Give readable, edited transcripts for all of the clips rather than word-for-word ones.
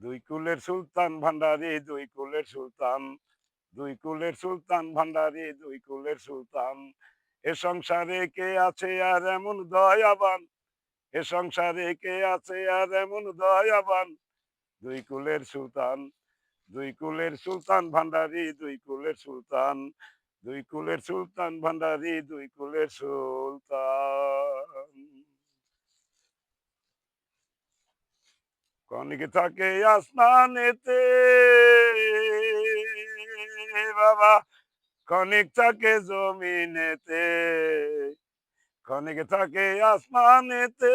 দুই কুলের সুলতান ভান্ডারি, দুই কুলের সুলতান, দুই কুলের সুলতান ভান্ডারি, দুই কুলের সুলতান। এ সংসারে কে আছে আর এমন দয়াবান, এ সংসারে কে আছে আর এমন দয়াবান। দুই কুলের সুলতান, দুই কুলের সুলতান ভান্ডারি, দুই কুলের সুলতান, দুই কুলের সুলতান ভান্ডারি, দুই কুলের সুলতান। কনিক থাকে আসমানেতে বাবা, কনিক থাকে জমিনেতে, কনিক থাকে আসমানেতে,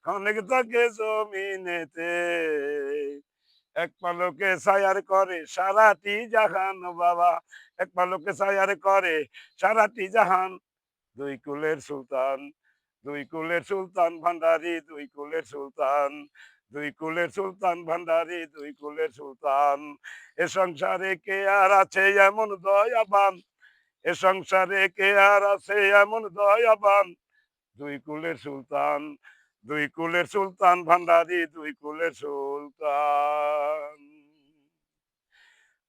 কনিক থাকে জমিনেতে। এক পালকে ছায়ার করে সারাটি জাহান বাবা, এক পালকে ছায়ার করে সারাটি জাহান। দুই কুলের সুলতান, দুই কুলের সুলতান ভান্ডারি, দুই কুলের সুলতান, দুই কুলের সুলতান ভান্ডারি, দুই কুলের সুলতান। এ সংসারে কে আর আছে এমন দয়াবান, এ সংসারে কে আর আছে এমন দয়াবান। দুই কুলের সুলতান, দুই কুলের সুলতান ভান্ডারি, দুই কুলের সুলতান।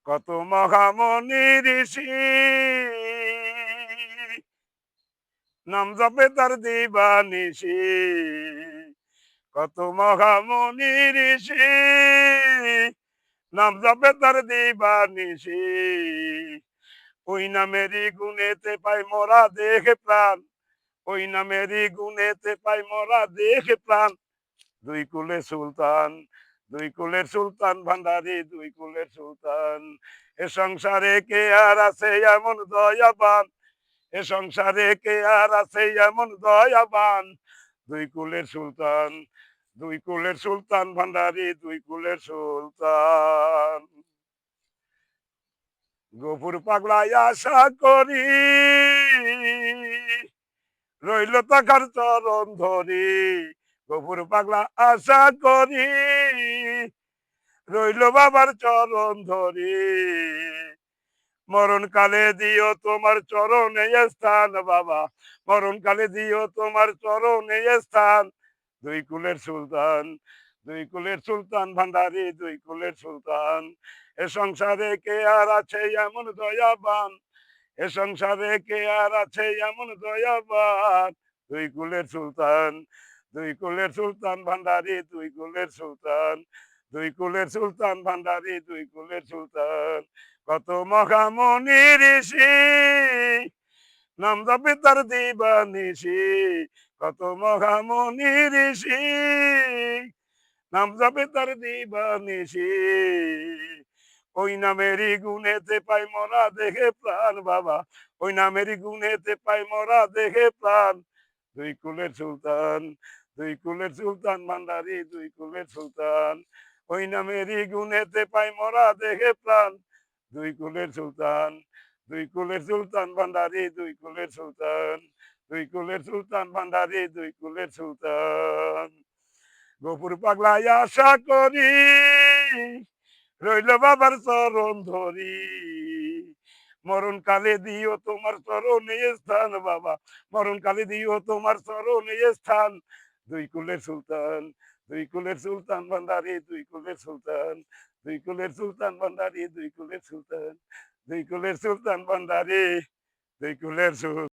কত মহামনি ঋষি নাম জপে তার দিবানিশি, কত মহামনি ঋষি নাম জপে তার দিবানিশি। ওই নামেরই গুণেতে পাই মোরা দেখে প্রাণ, ওই নামেরই গুণেতে পাই মোরা দেখে প্রাণ। দুই কুলের সুলতান, দুই কুলের সুলতান ভান্ডারি, দুই কুলের সুলতান। এ সংসারে কে আর আছে এমন দয়াবান, এ সংসারে কে আর আছে এমন দয়াবান। দুই কুলের সুলতান, দুই কুলের সুলতান ভান্ডারি, দুই কুলের সুলতান। গফুর পাগলায় আশা করি রইল তাকার চরণ ধরি, গফুর পাগলা আশা করি রইল বাবার চরণ ধরি। মরণ কালে দিও তোমার চরণে স্থান বাবা, মরণ কালে দিও তোমার চরণে স্থান। দুই কুলের সুলতান, দুই কুলের সুলতান ভান্ডারি, দুই কুলের সুলতান। এ সংসারে কে আর আছে এমন দয়াবান, এ সংসারে কে আর আছে এমন দয়াবান। দুই কুলের সুলতান, দুই কুলের সুলতান ভান্ডারি, দুই কুলের সুলতান, দুই কুলের সুলতান ভান্ডারি, দুই কুলের সুলতান। কত মহামনি ঋষি নাম জপে তার দিবানিশি, কত মহামনি ঋষি নাম জপে তার দিবানিশি। ওই নামেরই গুণেতে পাই মরা দেখে প্রাণ বাবা, ওই নামেরই গুণেতে পাই মরা দেখে প্রাণ। দুই কুলের সুলতান, দুই কুলের সুলতান ভান্ডারি, দুই কুলের সুলতান। ওই নামেরই গুণেতে পাই মরা দেখে প্রাণ। দুই কুলের সুলতান, দুই কুলের সুলতান ভান্ডারি, দুই কুলের সুলতান, দুই কুলের সুলতান ভান্ডারি, দুই কুলের সুলতান। গফুর পাগলায় আশা করি রইল বাবার চরণ ধরি, মরণ কালে দিও তোমার চরণে স্থান বাবা, মরণ কালে দিও তোমার চরণে স্থান। দুই কুলের সুলতান, দুই কুলের সুলতান ভান্ডারি, দুই কুলের সুলতান, দুই কুলের সুলতান ভান্ডারি, দুই কুলের সুলতান, দুই কুলের সুলতান ভান্ডারি, দুই কুলের সুলতান।